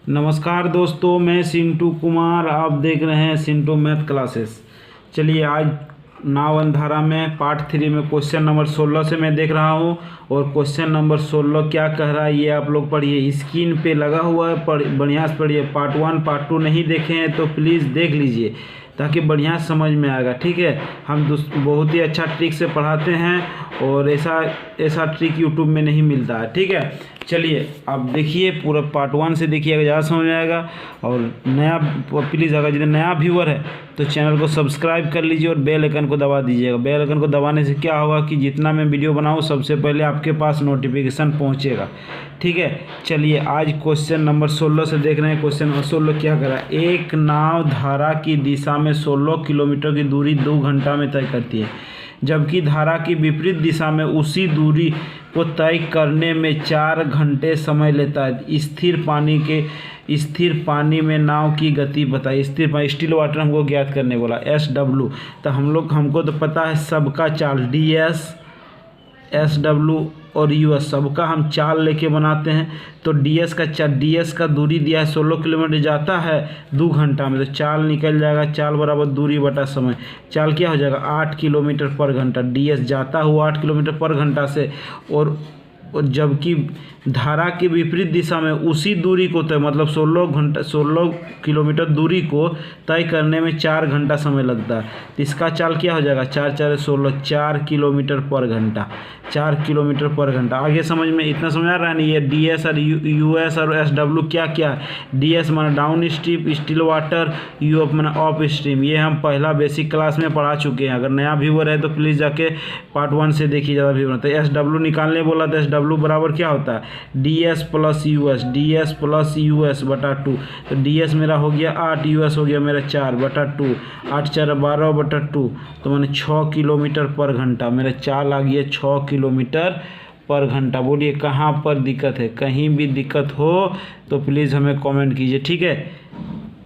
नमस्कार दोस्तों, मैं सिंटू कुमार। आप देख रहे हैं सिंटू मैथ क्लासेस। चलिए, आज नाव अंधारा में पार्ट 3 में क्वेश्चन नंबर 16 से मैं देख रहा हूं। और क्वेश्चन नंबर 16 क्या कह रहा है ये आप लोग पढ़िए। स्क्रीन पे लगा हुआ है, बढ़िया से पढ़िए। पार्ट 1 पार्ट 2 नहीं देखे हैं तो प्लीज़ देख लीजिए ताकि बढ़िया समझ में आएगा। ठीक है, हम बहुत ही अच्छा ट्रिक से पढ़ाते हैं और ऐसा ट्रिक यूट्यूब में नहीं मिलता है। ठीक है, चलिए आप देखिए, पूरा पार्ट 1 से देखिएगा, ज़्यादा समझ में आएगा। और नया प्लीज़, अगर यदि नया व्यूअर है तो चैनल को सब्सक्राइब कर लीजिए और बेल आइकन को दबा दीजिएगा। बेल आइकन को दबाने से क्या होगा कि जितना मैं वीडियो बनाऊँ सबसे पहले आपके पास नोटिफिकेशन पहुँचेगा। ठीक है, चलिए आज क्वेश्चन नंबर 16 से देख रहे हैं। क्वेश्चन नंबर 16 क्या करा, एक नाव धारा की दिशा में 16 किलोमीटर की दूरी 2 घंटा में तय करती है, जबकि धारा की विपरीत दिशा में उसी दूरी को तय करने में 4 घंटे समय लेता है। स्थिर पानी में नाव की गति बताइए। स्थिर पानी, स्टिल वाटर हमको ज्ञात करने बोला, SW। तो हमको तो पता है सबका चाल DS, SW और US सबका हम चाल लेके बनाते हैं। तो DS का दूरी दिया है 16 किलोमीटर, जाता है 2 घंटा में, तो चाल निकल जाएगा। चाल बराबर दूरी बटा समय। चाल क्या हो जाएगा 8 किलोमीटर पर घंटा। DS जाता हुआ 8 किलोमीटर पर घंटा से, और जबकि धारा के विपरीत दिशा में उसी दूरी को तय, मतलब 16 किलोमीटर दूरी को तय करने में 4 घंटा समय लगता है। तो इसका चाल क्या हो जाएगा 4 4 16, 4 किलोमीटर पर घंटा। 4 किलोमीटर पर घंटा। आगे समझ में इतना समझ आ रहा है नहीं? ये DS और US और SW क्या क्या है। DS माना down stream still water, UF माना ऑफ स्ट्रीम। ये हम पहला बेसिक क्लास में पढ़ा चुके हैं। अगर नया व्यूअर है तो प्लीज़ जाके पार्ट 1 से देखिए, ज़्यादा व्यूअर। तो SW निकालने बोला तो SW बराबर क्या होता है DS प्लस US बटा 2। तो DS मेरा हो गया 8, US हो गया मेरा 4 बटा 2। 8 4 12 बटा 2, तो मैंने 6 किलोमीटर पर घंटा। मेरा चाल आ गया 6 किलोमीटर पर घंटा। बोलिए कहाँ पर दिक्कत है? कहीं भी दिक्कत हो तो प्लीज़ हमें कमेंट कीजिए। ठीक है,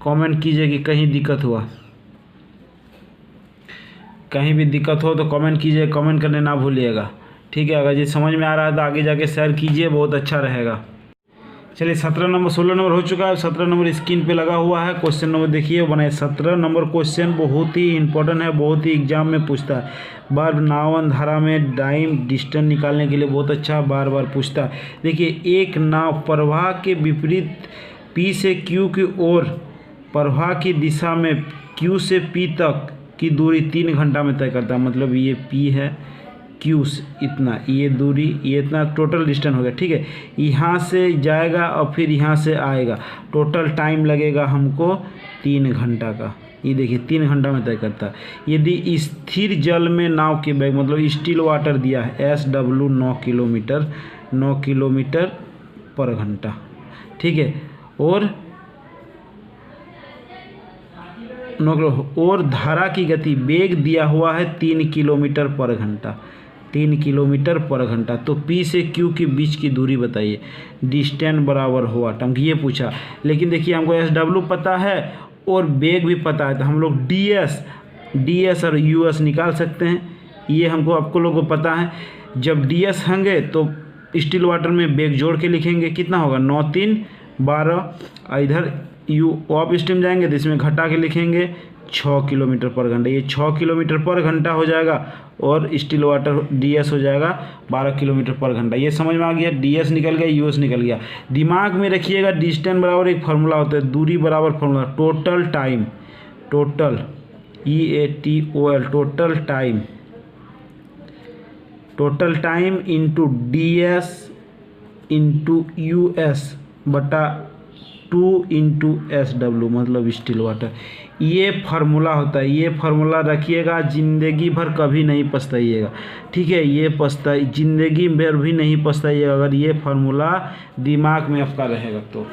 कमेंट कीजिए कि कहीं दिक्कत हुआ। कहीं भी दिक्कत हो तो कमेंट कीजिए, कमेंट करने ना भूलिएगा। ठीक है, अगर ये समझ में आ रहा है तो आगे जाके शेयर कीजिए, बहुत अच्छा रहेगा। चलिए 16 नंबर हो चुका है। 17 नंबर स्क्रीन पे लगा हुआ है। क्वेश्चन नंबर देखिए बनाए। 17 नंबर क्वेश्चन बहुत ही इंपॉर्टेंट है, बहुत ही एग्जाम में पूछता है। बार नाव धारा में टाइम डिस्टेंस निकालने के लिए बहुत अच्छा बार बार पूछता है। देखिए, एक नाव प्रवाह के विपरीत P से Q की ओर प्रवाह की दिशा में Q से P तक की दूरी 3 घंटा में तय करता है। मतलब ये P है, Q इतना, ये दूरी, ये इतना टोटल डिस्टेंस हो गया। ठीक है, यहाँ से जाएगा और फिर यहाँ से आएगा। टोटल टाइम लगेगा हमको 3 घंटा का। ये देखिए 3 घंटा में तय करता है। यदि स्थिर जल में नाव के वेग, मतलब स्टिल वाटर दिया है SW 9 किलोमीटर पर घंटा। ठीक है, और धारा की गति वेग दिया हुआ है 3 किलोमीटर पर घंटा। 3 किलोमीटर पर घंटा। तो P से Q के बीच की दूरी बताइए। डिस्टेंस बराबर हुआ टंक, ये पूछा। लेकिन देखिए हमको SW पता है और वेग भी पता है, तो हम लोग DS और US निकाल सकते हैं। ये हमको आपको लोगों को पता है। जब DS होंगे तो स्टिल वाटर में वेग जोड़ के लिखेंगे, कितना होगा 9 3 12। इधर U ऑफ स्ट्रीम जाएंगे तो इसमें घटा के लिखेंगे 6 किलोमीटर पर घंटा। ये 6 किलोमीटर पर घंटा हो जाएगा और स्टिल वाटर DS हो जाएगा 12 किलोमीटर पर घंटा। ये समझ में आ गया। DS निकल गया, US निकल गया। दिमाग में रखिएगा, डिस्टेंस बराबर एक फार्मूला होता है, दूरी बराबर formula total time, total EATOL, total time into DS into US बटा 2 इंटू SW, मतलब स्टिल वाटर। ये फार्मूला होता है। ये फार्मूला रखिएगा, ज़िंदगी भर कभी नहीं पछताइएगा। ठीक है, ये ज़िंदगी भर भी नहीं पछताइएगा अगर ये फार्मूला दिमाग में आपका रहेगा तो।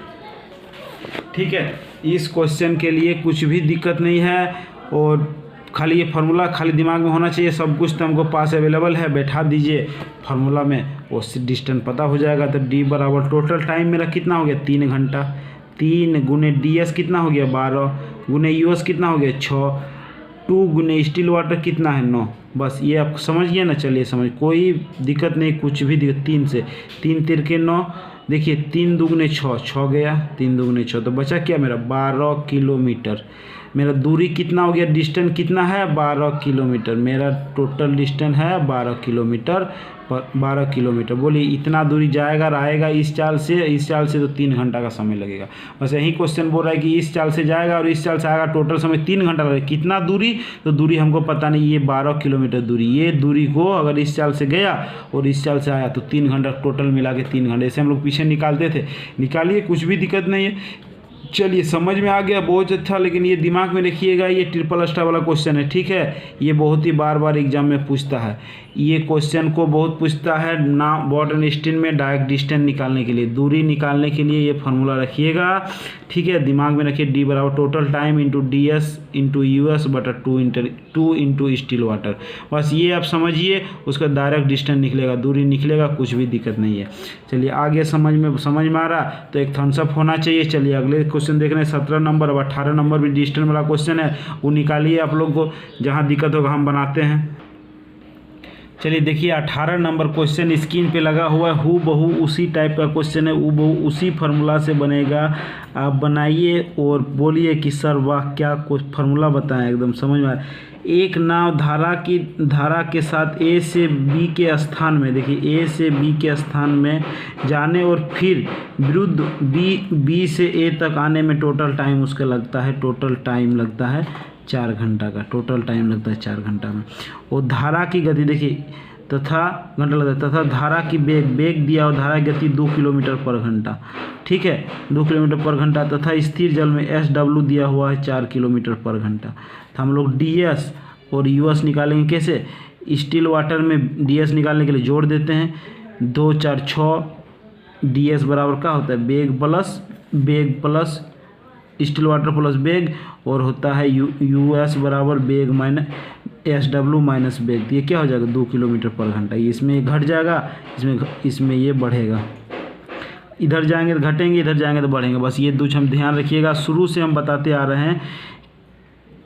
ठीक है, इस क्वेश्चन के लिए कुछ भी दिक्कत नहीं है, और खाली ये फार्मूला खाली दिमाग में होना चाहिए। सब कुछ तो हमको पास अवेलेबल है, बैठा दीजिए फार्मूला में, उससे डिस्टेंस पता हो जाएगा। तो D बराबर टोटल टाइम मेरा कितना हो गया 3 घंटा। 3 गुने DS कितना हो गया 12, गुने US कितना हो गया 6, 2 गुने स्टिल वाटर कितना है 9। बस ये आप समझ गए ना। चलिए समझ, कोई दिक्कत नहीं, कुछ भी दिक्कत। 3 से 3 तिरके 9, देखिए 3 दूगुने 6, 6 गया, 3 दूगुने 6, तो बचा क्या मेरा 12 किलोमीटर। मेरा दूरी कितना हो गया, डिस्टेंस कितना है 12 किलोमीटर। मेरा टोटल डिस्टेंस है 12 किलोमीटर, 12 किलोमीटर। बोलिए इतना दूरी जाएगा और आएगा इस चाल से तो 3 घंटा का समय लगेगा। बस यही क्वेश्चन बोल रहा है कि इस चाल से जाएगा और इस चाल से आएगा, टोटल समय 3 घंटा लगेगा। कितना दूरी, तो दूरी हमको पता नहीं, ये 12 किलोमीटर दूरी, ये दूरी को अगर इस चाल से गया और इस चाल से आया तो 3 घंटा, टोटल मिला के 3 घंटे। ऐसे हम लोग पीछे निकालते थे, निकालिए, कुछ भी दिक्कत नहीं है। चलिए समझ में आ गया, बहुत अच्छा। लेकिन ये दिमाग में रखिएगा, ये ट्रिपल स्टार वाला क्वेश्चन है, ठीक है। ये बहुत ही बार बार एग्जाम में पूछता है, ये क्वेश्चन को बहुत पूछता है ना, वॉट एंड स्टीन में डायरेक्ट डिस्टेंस निकालने के लिए, दूरी निकालने के लिए ये फार्मूला रखिएगा, ठीक है। दिमाग में रखिए, डी बराबर total time into D S into U S बटा 2 इंटू स्टिल वाटर। बस ये आप समझिए, उसका डायरेक्ट डिस्टेंस निकलेगा, दूरी निकलेगा, कुछ भी दिक्कत नहीं है। चलिए आगे समझ में आ रहा, तो एक थम्स अप होना चाहिए। चलिए अगले क्वेश्चन देख रहे हैं, 17 नंबर। अब 18 नंबर भी डिस्टेंस वाला क्वेश्चन है, वो निकालिए आप लोग को, जहाँ दिक्कत होगा हम बनाते हैं। चलिए देखिए 18 नंबर क्वेश्चन स्क्रीन पे लगा हुआ है, हू बहू उसी टाइप का क्वेश्चन है, हू बहू उसी फार्मूला से बनेगा। आप बनाइए और बोलिए कि सर वाह क्या कुछ फार्मूला बताएं, एकदम समझ में आ रहा है। एक नाव धारा के साथ ए से बी के स्थान में, देखिए ए से बी के स्थान में जाने और फिर विरुद्ध बी से ए तक आने में टोटल टाइम उसका लगता है, टोटल टाइम लगता है 4 घंटा का, टोटल टाइम लगता है 4 घंटा में। और धारा की गति देखिए, तथा घंटा लगता है, तथा धारा की बेग दिया और धारा की गति 2 किलोमीटर पर घंटा, ठीक है, 2 किलोमीटर पर घंटा। तथा स्थिर जल में SW दिया हुआ है 4 किलोमीटर पर घंटा। तो हम लोग DS और US निकालेंगे कैसे, स्टिल वाटर में DS निकालने के लिए जोड़ देते हैं, 2 4 6, DS बराबर क्या होता है, बेग प्लस स्टिल वाटर प्लस बेग, और होता है US बराबर बेग माइनस SW माइनस बेग। ये क्या हो जाएगा 2 किलोमीटर पर घंटा। इसमें घट जाएगा, इसमें ये बढ़ेगा, इधर जाएंगे तो घटेंगे, इधर जाएंगे तो बढ़ेंगे। बस ये दो हम ध्यान रखिएगा, शुरू से हम बताते आ रहे हैं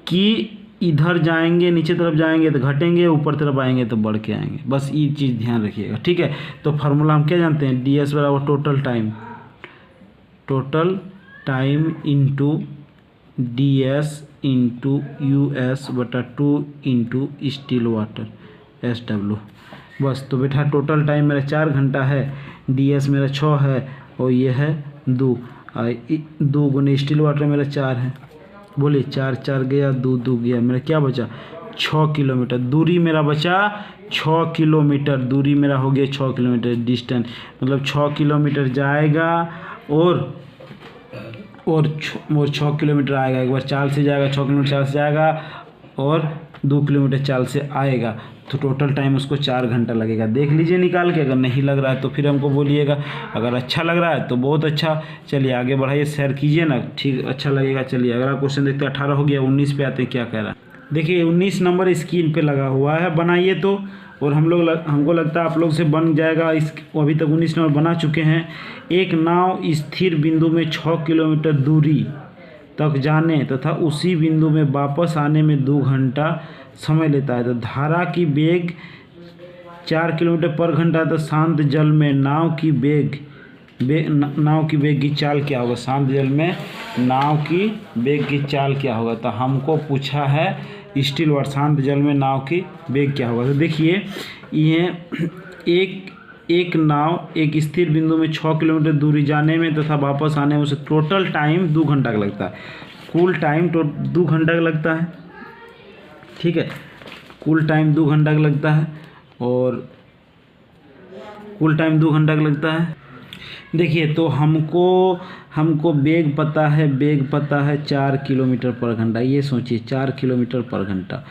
कि इधर जाएंगे, नीचे तरफ जाएंगे तो घटेंगे, ऊपर तरफ आएंगे तो बढ़ के आएंगे। बस ये चीज़ ध्यान रखिएगा, ठीक है। तो फार्मूला हम क्या जानते हैं, DS बराबर total time into DS into US बटा 2 इंटू स्टिल वाटर SW। बस तो बेटा टोटल टाइम मेरा 4 घंटा है, DS मेरा 6 है और ये है 2 गुने स्टिल वाटर मेरा 4 है। बोलिए 4 4 गया, 2 2 गया, मेरा क्या बचा 6 किलोमीटर। दूरी मेरा बचा 6 किलोमीटर, दूरी मेरा हो गया 6 किलोमीटर डिस्टेंस, मतलब 6 किलोमीटर जाएगा और 6 किलोमीटर आएगा। एक बार चाल से जाएगा, 6 किलोमीटर चाल से जाएगा और 2 किलोमीटर चाल से आएगा, तो टोटल टाइम उसको 4 घंटा लगेगा। देख लीजिए निकाल के, अगर नहीं लग रहा है तो फिर हमको बोलिएगा, अगर अच्छा लग रहा है तो बहुत अच्छा। चलिए आगे बढ़ाइए, शेयर कीजिए ना, ठीक अच्छा लगेगा। चलिए अगला क्वेश्चन देखते हैं, 18 हो गया, 19 पे आते हैं, क्या कह रहा है। देखिए 19 नंबर स्क्रीन पे लगा हुआ है, बनाइए तो, और हमको लगता है आप लोग से बन जाएगा। अभी तक 19 नंबर बना चुके हैं। एक नाव स्थिर बिंदु में 6 किलोमीटर दूरी तक जाने तथा उसी बिंदु में वापस आने में 2 घंटा समय लेता है। तो धारा की बेग 4 किलोमीटर पर घंटा, तो शांत जल में नाव की बेग की चाल क्या होगा, शांत जल में नाव की बेग की चाल क्या होगा। तो हमको पूछा है स्टिल वाटर, शांत जल में नाव की बेग क्या होगा। तो देखिए ये एक नाव एक स्थिर बिंदु में 6 किलोमीटर दूरी जाने में तथा वापस आने में उसे टोटल टाइम 2 घंटा का लगता है। कुल टाइम 2 घंटा का लगता है, ठीक है, कुल टाइम 2 घंटा का लगता है, और कुल टाइम 2 घंटा का लगता है। देखिए तो हमको बेग पता है 4 किलोमीटर पर घंटा, ये सोचिए 4 किलोमीटर पर घंटा।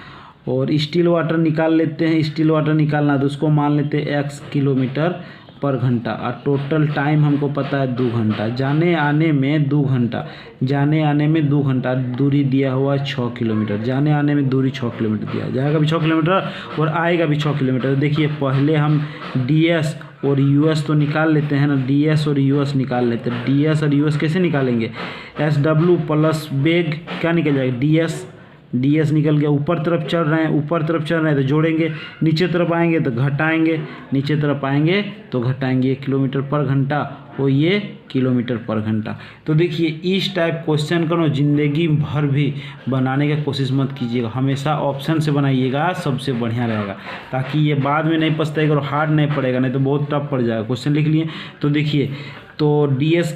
और स्टिल वाटर निकाल लेते हैं, स्टिल वाटर निकालना है तो उसको मान लेते हैं x किलोमीटर पर घंटा, और टोटल टाइम हमको पता है 2 घंटा, जाने आने में 2 घंटा, दूरी दिया हुआ है 6 किलोमीटर, जाने आने में दूरी 6 किलोमीटर दिया, जाएगा भी 6 किलोमीटर और आएगा भी 6 किलोमीटर। देखिए पहले हम DS और US तो निकाल लेते हैं ना, DS और US निकाल लेते हैं। DS और US कैसे निकालेंगे, SW प्लस बेग क्या निकल जाएगा, DS निकल गया। ऊपर तरफ चढ़ रहे हैं तो जोड़ेंगे, नीचे तरफ आएंगे तो घटाएंगे, 1 किलोमीटर पर घंटा वो ये किलोमीटर पर घंटा। तो देखिए इस टाइप क्वेश्चन को ज़िंदगी भर भी बनाने की कोशिश मत कीजिएगा, हमेशा ऑप्शन से बनाइएगा, सबसे बढ़िया रहेगा, ताकि ये बाद में नहीं पछताएगा और हार्ड नहीं पड़ेगा, नहीं तो बहुत टफ पड़ जाएगा। क्वेश्चन लिख लिए। तो देखिए तो ds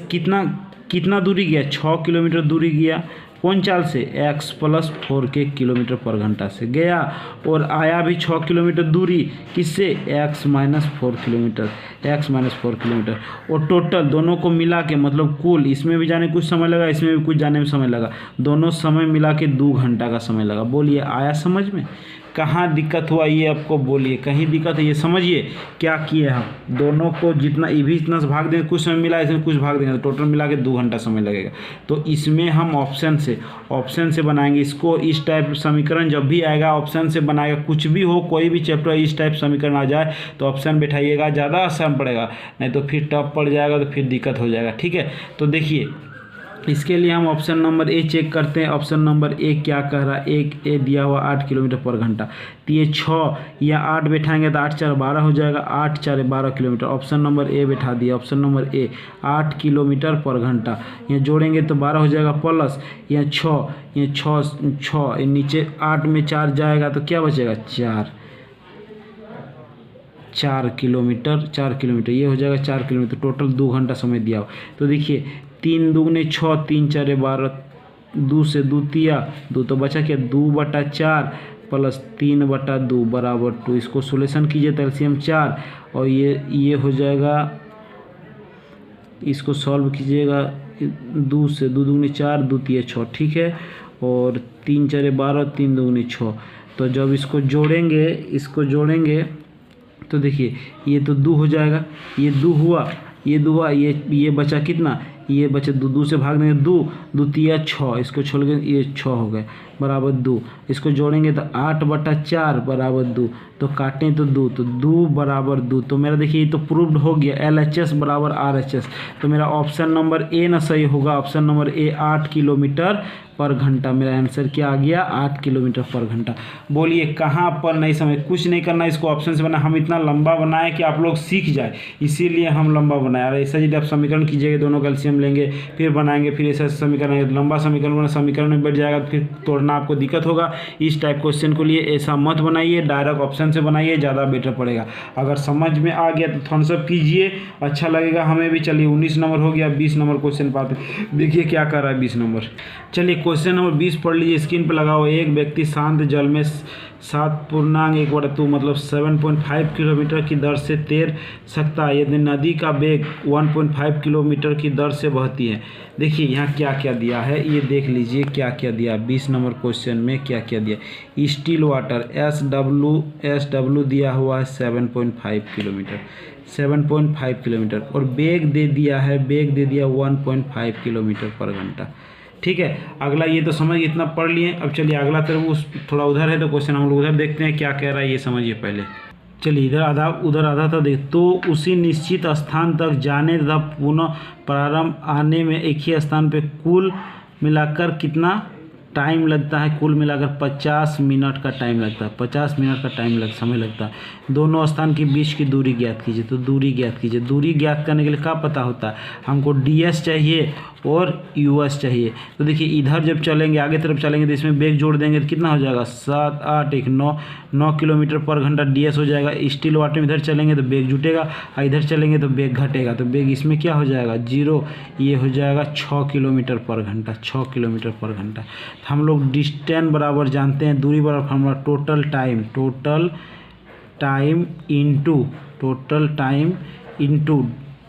कितना दूरी गया, 6 किलोमीटर दूरी गया, कौन चाल से, x + 4 के किलोमीटर पर घंटा से गया, और आया भी 6 किलोमीटर दूरी किससे, x - 4 किलोमीटर, और टोटल दोनों को मिला के मतलब कुल, इसमें भी जाने कुछ समय लगा, इसमें भी कुछ जाने में समय लगा, दोनों समय मिला के 2 घंटा का समय लगा। बोलिए आया समझ में, कहाँ दिक्कत हुआ ये आपको बोलिए, कहीं दिक्कत है ये समझिए क्या किए हम, दोनों को जितना ये भी इतना से भाग देंगे, कुछ समय मिला इसमें कुछ भाग देंगे, तो टोटल मिला के 2 घंटा समय लगेगा। तो इसमें हम ऑप्शन से बनाएंगे इसको। इस टाइप समीकरण जब भी आएगा ऑप्शन से बनाएगा, कुछ भी हो, कोई भी चैप्टर इस टाइप समीकरण आ जाए तो ऑप्शन बैठाइएगा, ज़्यादा आसान पड़ेगा, नहीं तो फिर टफ पड़ जाएगा, तो फिर दिक्कत हो जाएगा। ठीक है, तो देखिए इसके लिए हम ऑप्शन नंबर ए चेक करते हैं। ऑप्शन नंबर ए क्या कह रहा है, एक ए दिया हुआ 8 किलोमीटर पर घंटा, तो ये 6 या 8 बैठाएंगे तो 8 × 4 = 12 हो जाएगा, 8 × 4 = 12 किलोमीटर। ऑप्शन नंबर ए बैठा दिया, ऑप्शन नंबर ए 8 किलोमीटर पर घंटा, यहाँ जोड़ेंगे तो 12 हो जाएगा, प्लस यहाँ 6 नीचे 8 में 4 जाएगा तो क्या बचेगा, 4 किलोमीटर, ये हो जाएगा 4 किलोमीटर। टोटल 2 घंटा समय दिया हो। तो देखिए 3 दूने 6, 3 × 4 = 12, 2 से 2 तिया 2, तो बचा क्या, 2/4 + 3/2 = 2। इसको सोल्यूशन कीजिए तो एलसीएम 4, और ये हो जाएगा, इसको सॉल्व कीजिएगा, 2 से 2 दूनी 4, 2 तिया 6, ठीक है, और 3 × 4 = 12, 3 दूनी 6। तो जब इसको जोड़ेंगे तो देखिए ये तो 2 हो जाएगा, ये 2 हुआ, ये बचा कितना, ये बचा 2 से भाग देंगे 2 तिया 6, इसको छोड़ के ये 6 हो गए बराबर 2, इसको जोड़ेंगे तो 8/4 बराबर 2, तो काटें तो 2 बराबर 2। तो मेरा देखिए ये तो प्रूव्ड हो गया, LHS बराबर RHS। तो मेरा ऑप्शन नंबर ए ना सही होगा, ऑप्शन नंबर ए 8 किलोमीटर पर घंटा। मेरा आंसर क्या आ गया, 8 किलोमीटर पर घंटा। बोलिए कहाँ पर नहीं समझ, कुछ नहीं करना, इसको ऑप्शन से बना। हम इतना लंबा बनाए कि आप लोग सीख जाए, इसीलिए हम लंबा बनाए। और ऐसा यदि आप समीकरण कीजिएगा, दोनों कैल्शियम लेंगे फिर बनाएंगे, फिर ऐसा समीकरण लंबा समीकरण में बैठ जाएगा, फिर तोड़ना आपको दिक्कत होगा। इस टाइप क्वेश्चन के लिए ऐसा मत बनाइए, डायरेक्ट ऑप्शन से बनाइए, ज़्यादा बेटर पड़ेगा। अगर समझ में आ गया तो थम्स अप कीजिए, अच्छा लगेगा हमें भी। चलिए 19 नंबर हो गया, 20 नंबर क्वेश्चन पाते, देखिए क्या कर रहा है 20 नंबर। चलिए क्वेश्चन नंबर 20 पढ़ लीजिए, स्क्रीन पर लगा हुआ। एक व्यक्ति शांत जल में 7.1/2 मतलब 7.5 किलोमीटर की दर से तैर सकता है यदि नदी का वेग 1.5 किलोमीटर की दर से बहती है। देखिए यहाँ क्या क्या दिया है, ये देख लीजिए क्या क्या दिया 20 नंबर क्वेश्चन में क्या क्या दिया। स्टिल वाटर SW दिया हुआ है 7.5 किलोमीटर, और वेग दे दिया 1.5 किलोमीटर पर घंटा। ठीक है, अगला ये तो समझ इतना पढ़ लिए। अब चलिए अगला तरफ उस थोड़ा उधर है, तो क्वेश्चन हम लोग उधर देखते हैं क्या कह रहा है, ये समझिए पहले। चलिए इधर आधा उधर आधा था देख। तो उसी निश्चित स्थान तक जाने तथा पुनः प्रारंभ आने में एक ही स्थान पे कुल मिलाकर कितना टाइम लगता है, कुल मिलाकर 50 मिनट का टाइम लगता है। 50 मिनट का समय लगता है। दोनों स्थान के बीच की दूरी ज्ञात कीजिए। तो दूरी ज्ञात कीजिए। दूरी ज्ञात करने के लिए क्या पता होता है हमको, DS चाहिए और US चाहिए। तो देखिए इधर जब चलेंगे आगे तरफ चलेंगे तो इसमें वेग जोड़ देंगे तो कितना हो जाएगा 7 8 1 9 किलोमीटर पर घंटा DS हो जाएगा। स्टिल वाटर में इधर चलेंगे तो वेग जुटेगा और इधर चलेंगे तो वेग घटेगा। तो वेग इसमें क्या हो जाएगा 0, ये हो जाएगा 6 किलोमीटर पर घंटा। 6 किलोमीटर पर घंटा। हम लोग डिस्टेंस बराबर जानते हैं, दूरी बराबर formula total time into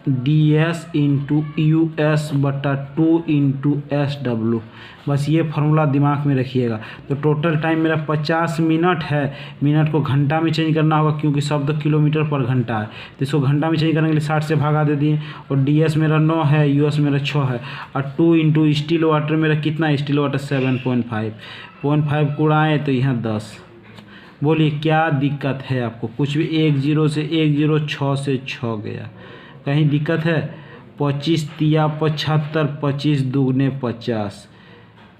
DS into US बटा 2 इंटू SW। बस ये फार्मूला दिमाग में रखिएगा। तो टोटल टाइम मेरा 50 मिनट है। मिनट को घंटा में चेंज करना होगा क्योंकि शब्द किलोमीटर पर घंटा है, तो इसको घंटा में चेंज करने के लिए 60 से भागा दे दिए। और DS मेरा 9 है, US मेरा 6 है, और 2 इंटू स्टील वाटर मेरा कितना, स्टील वाटर 7.5 उड़ाएँ तो यहाँ 10। बोलिए क्या दिक्कत है आपको, कुछ भी 1 0 से 1 0 6 से 6 गया, कहीं दिक्कत है। 25 तिया 75, 25 दूगने 50,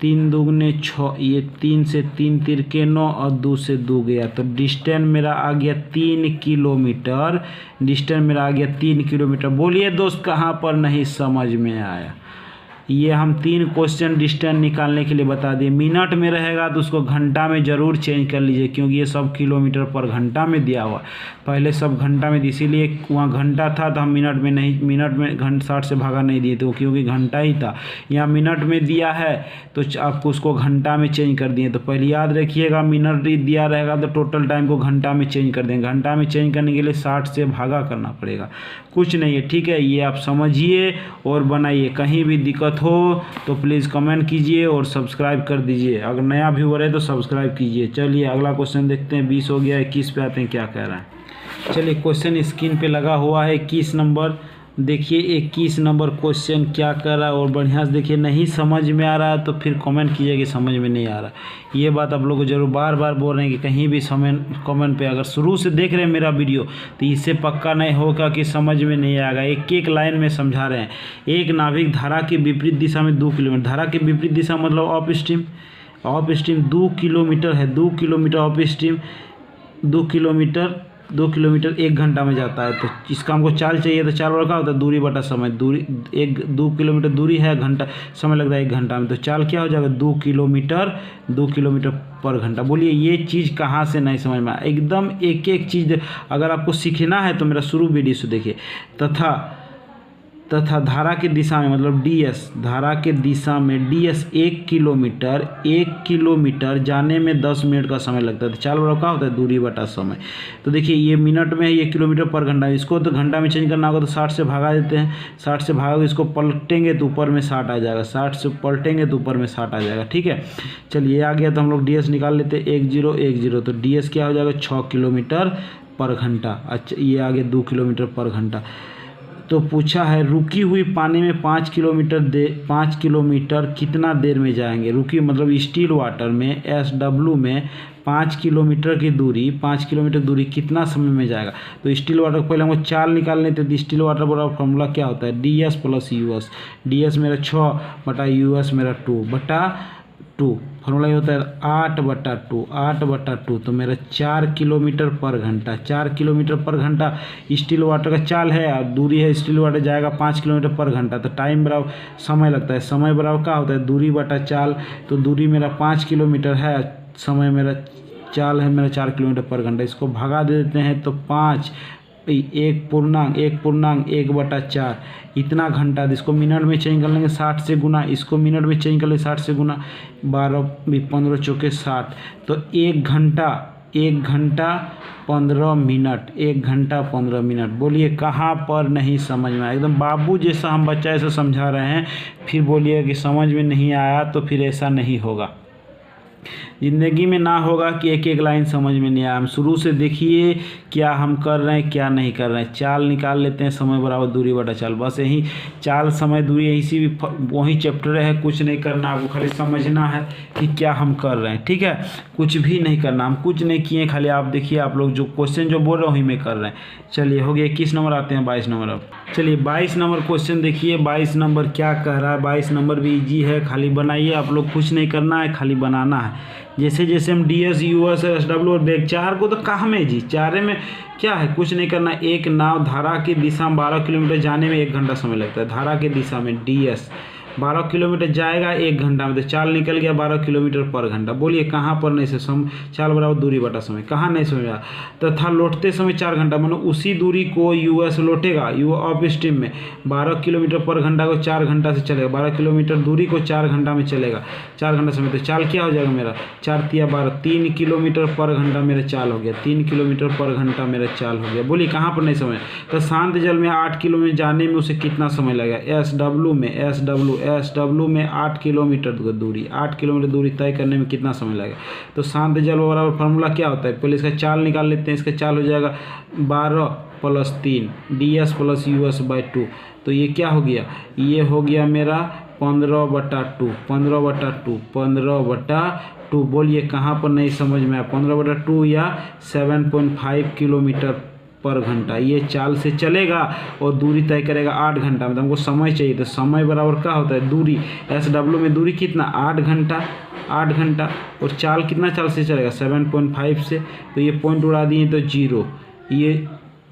3 दूगने 6, ये 3 से 3 तिरके 9 और 2 से 2 गया, तो डिस्टेंस मेरा आ गया 3 किलोमीटर। डिस्टेंस मेरा आ गया 3 किलोमीटर। बोलिए दोस्त कहाँ पर नहीं समझ में आया। ये हम 3 क्वेश्चन डिस्टेंस निकालने के लिए बता दिए। मिनट में रहेगा तो उसको घंटा में ज़रूर चेंज कर लीजिए, क्योंकि ये सब किलोमीटर पर घंटा में दिया हुआ। पहले सब घंटा में, इसीलिए वहाँ घंटा था तो हम मिनट में नहीं, मिनट में 60 से भागा नहीं दिए थे, क्योंकि घंटा ही था। यहाँ मिनट में दिया है तो आपको उसको घंटा में चेंज कर दिए। तो पहले याद रखिएगा, मिनट दिया रहेगा तो टोटल टाइम को घंटा में चेंज कर देंगे। घंटा में चेंज करने के लिए 60 से भागा करना पड़ेगा, कुछ नहीं है। ठीक है, ये आप समझिए और बनाइए। कहीं भी दिक्कत हो तो प्लीज़ कमेंट कीजिए और सब्सक्राइब कर दीजिए। अगर नया व्यूअर है तो सब्सक्राइब कीजिए। चलिए अगला क्वेश्चन देखते हैं। 20 हो गया, 21 पे आते हैं क्या कह रहा है। चलिए क्वेश्चन स्क्रीन पे लगा हुआ है 21 नंबर। देखिए 21 नंबर क्वेश्चन क्या कर रहा है, और बढ़िया से देखिए। नहीं समझ में आ रहा है तो फिर कमेंट कीजिए कि समझ में नहीं आ रहा। ये बात आप लोग को जरूर बार बार बोल रहे हैं कि कहीं भी कमेंट पे अगर शुरू से देख रहे हैं मेरा वीडियो तो इससे पक्का नहीं होगा कि समझ में नहीं आएगा। एक एक लाइन में समझा रहे हैं। एक नाविक धारा के विपरीत दिशा में 2 किलोमीटर, धारा के विपरीत दिशा मतलब up stream, up stream 2 kilometre है, 2 किलोमीटर अप स्ट्रीम, 2 किलोमीटर 1 घंटा में जाता है। तो इसका हमको चाल चाहिए, तो चाल बड़ा क्या होता है, दूरी बटा समय। दूरी 2 किलोमीटर दूरी है, घंटा समय लगता है 1 घंटा में, तो चाल क्या हो जाएगा 2 किलोमीटर पर घंटा। बोलिए ये चीज़ कहाँ से नहीं समझ में आया। एकदम एक एक चीज़ अगर आपको सीखना है तो मेरा शुरू वीडियो से देखिए। तथा धारा की दिशा में मतलब ds, धारा के दिशा में ds 1 किलोमीटर जाने में 10 मिनट का समय लगता है। तो चाल बड़ा क्या होता है, दूरी बटा समय। तो देखिए ये मिनट में है, ये किलोमीटर पर घंटा। इसको तो घंटा में चेंज करना होगा तो 60 से भागा देते हैं। 60 से भागा, इसको पलटेंगे तो ऊपर में 60 आ जाएगा। 60 से पलटेंगे तो ऊपर में 60 आ जाएगा। ठीक है, चलिए आ गया तो हम लोग ds निकाल लेते हैं। 1010, तो ds क्या हो जाएगा 6 किलोमीटर पर घंटा। अच्छा ये आ गया 2 किलोमीटर पर घंटा। तो पूछा है रुकी हुई पानी में 5 किलोमीटर कितना देर में जाएंगे। रुकी मतलब स्टिल वाटर में SW में 5 किलोमीटर की दूरी, 5 किलोमीटर दूरी कितना समय में जाएगा। तो स्टिल वाटर पहले हमको चाल निकालने थे। तो स्टिल वाटर बराबर फॉर्मूला क्या होता है, ds प्लस US। ds मेरा 6 बटा US मेरा 2 बटा 2। फॉर्मूला ये होता है 8/2। तो मेरा 4 किलोमीटर पर घंटा, 4 किलोमीटर पर घंटा स्टील वाटर का चाल है और दूरी है। स्टील वाटर जाएगा 5 किलोमीटर पर घंटा, तो टाइम बराबर समय लगता है। समय बराबर क्या होता है, दूरी बटा चाल। तो दूरी मेरा 5 किलोमीटर है, समय मेरा चाल है मेरा 4 किलोमीटर पर घंटा। इसको भगा दे देते हैं तो 5 1/4 इतना घंटा। इसको मिनट में चेंज कर लेंगे 60 से गुना, इसको मिनट में चेंज कर लेंगे 60 से गुना। 12 15 चौके 60, तो 1 घंटा 15 मिनट, 1 घंटा 15 मिनट। बोलिए कहाँ पर नहीं समझ में आया। एकदम बाबू जैसा हम बच्चा ऐसा समझा रहे हैं, फिर बोलिए कि समझ में नहीं आया, तो फिर ऐसा नहीं होगा। ज़िंदगी में ना होगा कि एक एक लाइन समझ में नहीं आया। हम शुरू से देखिए क्या हम कर रहे हैं क्या नहीं कर रहे हैं। चाल निकाल लेते हैं, समय बराबर दूरी बटा चाल। बस यही चाल समय दूरी इसी भी वही चैप्टर है, कुछ नहीं करना। आपको खाली समझना है कि क्या हम कर रहे हैं। ठीक है, कुछ भी नहीं करना, हम कुछ नहीं किए, खाली आप देखिए। आप लोग जो क्वेश्चन जो बोल रहे हो वही में कर रहे हैं। चलिए हो गया 21 नंबर, आते हैं 22 नंबर। अब चलिए 22 नंबर क्वेश्चन देखिए। 22 नंबर क्या कह रहा है। 22 नंबर भी इजी है, खाली बनाइए। आप लोग कुछ नहीं करना है, खाली बनाना है। जैसे जैसे हम ds US SW और वेग, चार को तो कहाँ में जी, चारे में क्या है, कुछ नहीं करना। एक नाव धारा की दिशा में 12 किलोमीटर जाने में 1 घंटा समय लगता है। धारा की दिशा में ds 12 किलोमीटर जाएगा 1 घंटा में, तो चाल निकल गया 12 किलोमीटर पर घंटा। बोलिए कहाँ पर नहीं से चाल बराबर दूरी बटा समय, कहाँ नहीं समझ आया। तथा लौटते समय 4 घंटा, मतलब उसी दूरी को US लौटेगा अप स्ट्रीम में 12 किलोमीटर पर घंटा को 4 घंटा से चलेगा। 12 किलोमीटर दूरी को 4 घंटा में चलेगा, 4 घंटा समय। तो चाल क्या हो जाएगा मेरा 4 तिया 12, 3 किलोमीटर पर घंटा मेरा चाल हो गया। 3 किलोमीटर पर घंटा मेरा चाल हो गया। बोलिए कहाँ पर नहीं समझ। तो शांत जल में 8 किलोमीटर जाने में उसे कितना समय लगेगा। SW में 8 किलोमीटर दूरी, 8 किलोमीटर दूरी तय करने में कितना समय लगेगा। तो शांत जल बराबर फार्मूला क्या होता है, पहले इसका चाल निकाल लेते हैं। इसका चाल हो जाएगा 12 + 3 ds + US by 2। तो ये क्या हो गया, ये हो गया मेरा 15/2। बोलिए कहाँ पर नहीं समझ में आया। 15/2 या 7.5 किलोमीटर पर घंटा। ये चाल से चलेगा और दूरी तय करेगा 8 घंटा। मतलब हमको समय चाहिए, तो समय बराबर क्या होता है दूरी, SW में दूरी कितना 8 घंटा, 8 घंटा। और चाल कितना चाल से चलेगा 7.5 से, तो ये पॉइंट उड़ा दिए तो 0, ये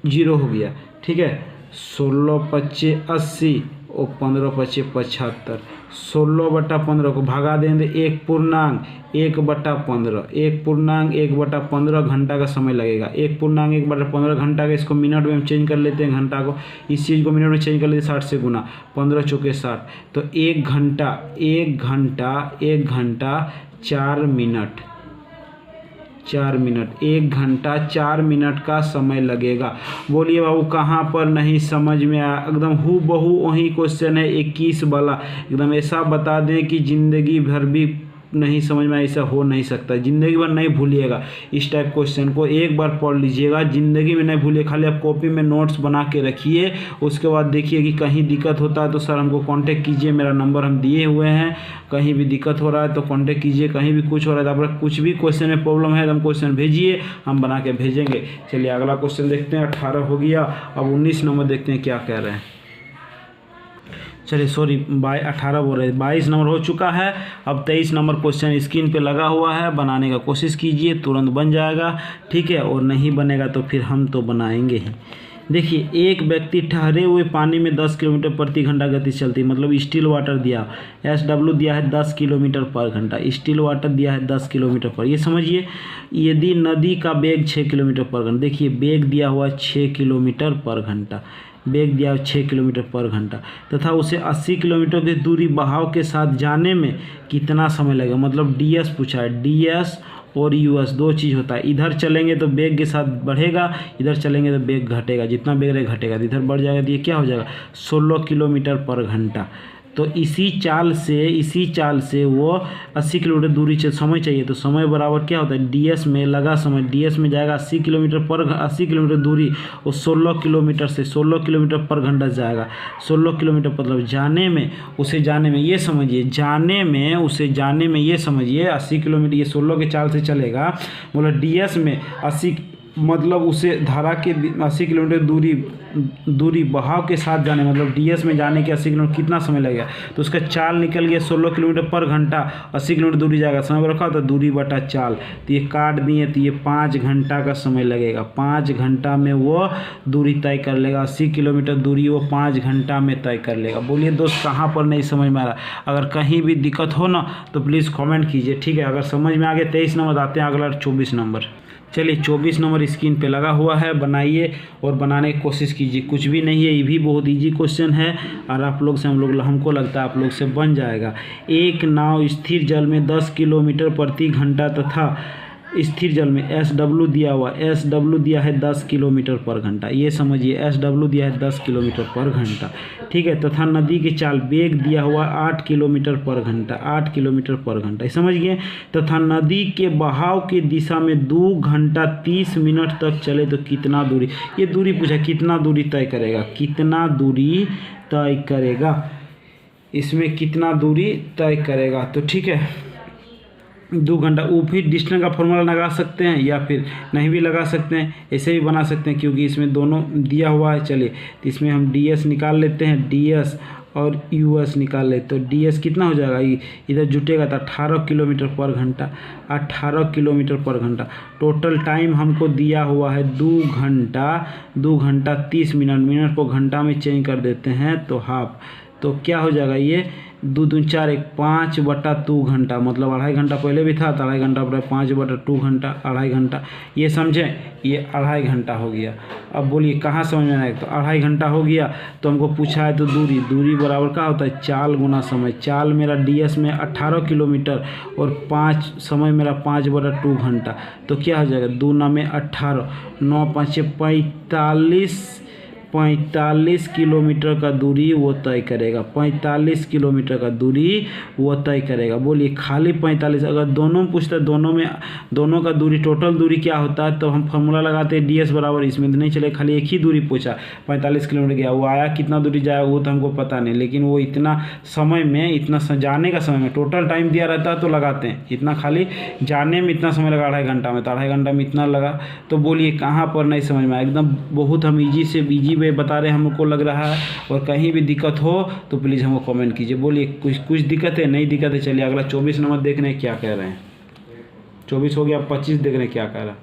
0 हो गया। ठीक है, 16×5 = 80 और 15×5 = 75। 16/15 को भगा देंगे 1 पूर्णांक 1/15, 1/15 घंटा का समय लगेगा। 1/15 घंटा का, इसको मिनट में हम चेंज कर लेते हैं घंटा को, इस चीज़ को मिनट में चेंज कर लेते हैं 60 से गुना, 15 चौके 60, तो 1 घंटा 4 मिनट, 1 घंटा 4 मिनट का समय लगेगा। बोलिए बाबू कहाँ पर नहीं समझ में आया? एकदम हूबहू वही क्वेश्चन है 21 वाला, एकदम ऐसा बता दें कि ज़िंदगी भर भी नहीं समझ में, ऐसा हो नहीं सकता। ज़िंदगी भर नहीं भूलिएगा इस टाइप क्वेश्चन को, एक बार पढ़ लीजिएगा, ज़िंदगी में नहीं भूलिए। खाली आप कॉपी में नोट्स बना के रखिए, उसके बाद देखिए कि कहीं दिक्कत होता है तो सर हमको कांटेक्ट कीजिए, मेरा नंबर हम दिए हुए हैं। कहीं भी दिक्कत हो रहा है तो कांटेक्ट कीजिए, कहीं भी कुछ हो रहा है तो आप कुछ भी क्वेश्चन में प्रॉब्लम है तो हम क्वेश्चन भेजिए, हम बना के भेजेंगे। चलिए अगला क्वेश्चन देखते हैं। 18 हो गया, अब 19 नंबर देखते हैं क्या कह रहे हैं। चलिए 18 बोल रहे, 22 नंबर हो चुका है। अब 23 नंबर क्वेश्चन स्क्रीन पे लगा हुआ है, बनाने का कोशिश कीजिए, तुरंत बन जाएगा। ठीक है, और नहीं बनेगा तो फिर हम तो बनाएंगे ही। देखिए, एक व्यक्ति ठहरे हुए पानी में 10 किलोमीटर प्रति घंटा गति से चलती, मतलब स्टिल वाटर दिया, SW दिया है 10 किलोमीटर पर घंटा, स्टिल वाटर दिया है 10 किलोमीटर पर। ये समझिए, यदि नदी का वेग 6 किलोमीटर पर घंटा, देखिए वेग दिया हुआ 6 किलोमीटर पर घंटा, वेग दिया 6 किलोमीटर पर घंटा, तथा उसे 80 किलोमीटर की दूरी बहाव के साथ जाने में कितना समय लगेगा। मतलब DS पूछा है, DS और US दो चीज़ होता है, इधर चलेंगे तो वेग के साथ बढ़ेगा, इधर चलेंगे तो वेग घटेगा, जितना वेग रहेगा घटेगा, इधर बढ़ जाएगा तो ये क्या हो जाएगा 16 किलोमीटर पर घंटा। तो इसी चाल से वो 80 किलोमीटर दूरी समय चाहिए, तो समय बराबर क्या होता है DS में लगा समय, DS में जाएगा 80 किलोमीटर दूरी, और 16 किलोमीटर से 16 किलोमीटर पर घंटा जाएगा। 16 किलोमीटर मतलब जाने में ये समझिए, जाने में ये समझिए 80 किलोमीटर, ये 16 के चाल से चलेगा, मतलब DS में 80, मतलब उसे धारा के 80 किलोमीटर दूरी बहाव के साथ जाने, मतलब DS में जाने के 80 किलोमीटर कितना समय लगेगा, तो उसका चाल निकल गया 16 किलोमीटर पर घंटा, 80 किलोमीटर दूरी जाएगा, समय रखा होता दूरी बटा चाल, तो ये काट दिए, तो ये 5 घंटा का समय लगेगा। 5 घंटा में वो दूरी तय कर लेगा, 80 किलोमीटर दूरी वो 5 घंटा में तय कर लेगा। बोलिए दोस्त कहाँ पर नहीं समझ में आ रहा? अगर कहीं भी दिक्कत हो ना तो प्लीज़ कमेंट कीजिए। ठीक है, अगर समझ में आ गया 23 नंबर आते हैं, अगला 24 नंबर। चलिए 24 नंबर स्क्रीन पे लगा हुआ है, बनाइए और बनाने की कोशिश कीजिए। कुछ भी नहीं है, ये भी बहुत इजी क्वेश्चन है और आप लोग से हमको लगता है आप लोग से बन जाएगा। एक नाव स्थिर जल में 10 किलोमीटर प्रति घंटा तथा स्थिर जल में SW दिया हुआ, SW दिया है 10 किलोमीटर पर घंटा, ये समझिए SW दिया है 10 किलोमीटर पर घंटा। ठीक है, तथा नदी के चाल वेग दिया हुआ 8 किलोमीटर पर घंटा, 8 किलोमीटर पर घंटा, समझ गए। तथा नदी के बहाव की दिशा में 2 घंटा 30 मिनट तक चले तो कितना दूरी, ये दूरी पूछा, कितना दूरी तय करेगा, कितना दूरी तय करेगा, इसमें कितना दूरी तय करेगा। तो ठीक है, 2 घंटा, वो फिर डिस्टेंस का फॉर्मूला लगा सकते हैं या फिर नहीं भी लगा सकते हैं, ऐसे भी बना सकते हैं क्योंकि इसमें दोनों दिया हुआ है। चलिए तो इसमें हम DS निकाल लेते हैं, DS और US निकाल लेते, तो DS कितना हो जाएगा, इधर जुटेगा तो 18 किलोमीटर पर घंटा, 18 किलोमीटर पर घंटा। टोटल टाइम हमको दिया हुआ है 2 घंटा 30 मिनट, मिनट को घंटा में चेंज कर देते हैं तो हाफ, तो क्या हो जाएगा ये 2 दूनी 4 1 5/2 घंटा, मतलब 2.5 घंटा पहले भी था तो 2.5 घंटा पर 5/2 घंटा, 2.5 घंटा, ये समझें, ये 2.5 घंटा हो गया। अब बोलिए कहाँ समझ में आएगा, तो 2.5 घंटा हो गया। तो हमको पूछा है तो दूरी बराबर क्या होता है चाल गुना समय, चाल मेरा DS में 18 किलोमीटर और 5 समय मेरा 5/2 घंटा, तो क्या हो जाएगा 2 × 18, 9 × 5 = 45, 45 किलोमीटर का दूरी वो तय करेगा। 45 किलोमीटर का दूरी वो तय करेगा। बोलिए खाली 45। अगर दोनों पूछता है दोनों का दूरी टोटल दूरी क्या होता है तो हम फॉर्मूला लगाते हैं ds बराबर, इसमें तो नहीं चले, खाली एक ही दूरी पूछा 45 किलोमीटर गया, वो आया कितना दूरी जाएगा वो तो हमको पता नहीं, लेकिन वो इतना समय में इतना जाने का समय में टोटल टाइम दिया रहता है तो लगाते हैं इतना, खाली जाने में इतना समय लगा 2.5 घंटा में, तो 2.5 घंटा में इतना लगा। तो बोलिए कहाँ पर नहीं समझ में आया, एकदम बहुत हम इजी वे बता रहे हैं हमको लग रहा है। और कहीं भी दिक्कत हो तो प्लीज़ हमको कमेंट कीजिए। बोलिए कुछ दिक्कत है, नहीं दिक्कत है। चलिए अगला 24 नंबर देख रहे हैं क्या कह रहे हैं। 24 हो गया, 25 देख रहे हैं क्या कह रहा है।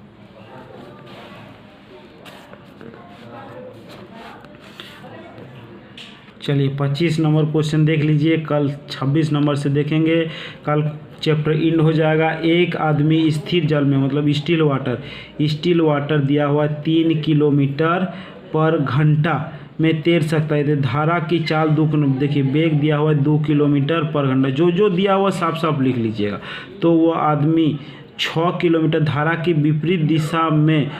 चलिए 25 नंबर क्वेश्चन देख लीजिए, कल 26 नंबर से देखेंगे। कल चैप्टर इंड हो जाएगा। एक आदमी स्थिर जल में मतलब स्टिल वाटर दिया हुआ 3 किलोमीटर पर घंटा में तैर सकता है। धारा की चाल देखिए वेग दिया हुआ है 2 किलोमीटर पर घंटा, जो दिया हुआ साफ साफ लिख लीजिएगा। तो वो आदमी 6 किलोमीटर धारा की विपरीत दिशा में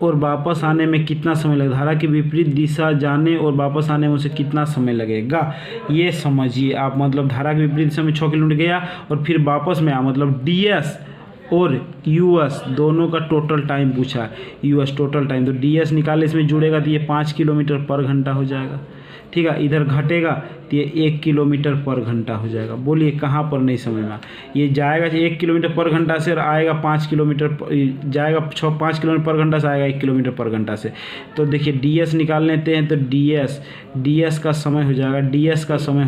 और वापस आने में कितना समय लगेगा, धारा की विपरीत दिशा जाने और वापस आने में उसे कितना समय लगेगा, ये समझिए आप। मतलब धारा की विपरीत दिशा में 6 किलोमीटर गया और फिर वापस में आया, मतलब ds और यूएस दोनों का टोटल टाइम पूछा है। यूएस टोटल टाइम, तो ds निकाले इसमें जुड़ेगा तो ये 5 किलोमीटर पर घंटा हो जाएगा। ठीक है, इधर घटेगा तो ये 1 किलोमीटर पर घंटा हो जाएगा। बोलिए कहाँ पर नहीं समझ में, ये जाएगा 1 किलोमीटर पर घंटा से और आएगा 5 किलोमीटर जाएगा 5 किलोमीटर पर घंटा से आएगा 1 किलोमीटर पर घंटा से। तो देखिए ds निकाल लेते हैं, तो ds का समय हो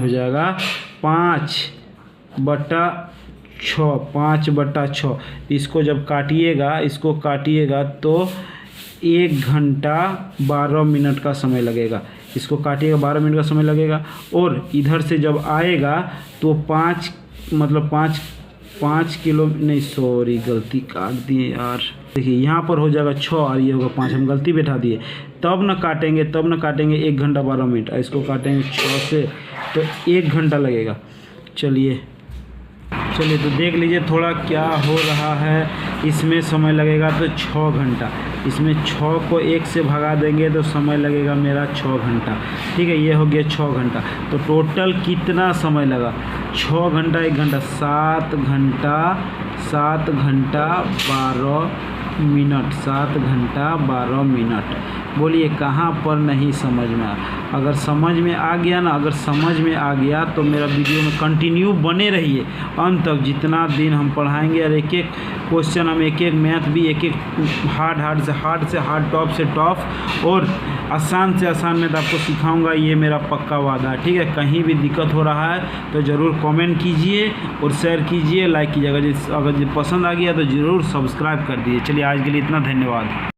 जाएगा 5/6। इसको जब काटिएगा तो 1 घंटा 12 मिनट का समय लगेगा। इसको काटिएगा 12 मिनट का समय लगेगा। और इधर से जब आएगा तो 5 किलो नहीं, सॉरी गलती काट दिए यार। देखिए यहाँ पर हो जाएगा 6 और ये होगा 5, हम गलती बैठा दिए। तब न काटेंगे 1 घंटा 12 मिनट, इसको काटेंगे 6 से तो 1 घंटा लगेगा। चलिए तो देख लीजिए थोड़ा क्या हो रहा है। इसमें समय लगेगा तो 6 घंटा, इसमें 6 को 1 से भगा देंगे तो समय लगेगा मेरा 6 घंटा। ठीक है, ये हो गया 6 घंटा। तो टोटल कितना समय लगा, 6 घंटा 1 घंटा 7 घंटा 12 मिनट। बोलिए कहाँ पर नहीं समझ में आया। अगर समझ में आ गया तो मेरा वीडियो में कंटिन्यू बने रहिए अंत तक, जितना दिन हम पढ़ाएंगे। और एक क्वेश्चन हम एक मैथ भी एक हार्ड से हार्ड, टॉप से टॉप और आसान से आसान मैथ आपको सिखाऊंगा, ये मेरा पक्का वादा है। ठीक है, कहीं भी दिक्कत हो रहा है तो ज़रूर कमेंट कीजिए और शेयर कीजिए, लाइक कीजिए। अगर पसंद आ गया तो ज़रूर सब्सक्राइब कर दीजिए। चलिए आज के लिए इतना, धन्यवाद।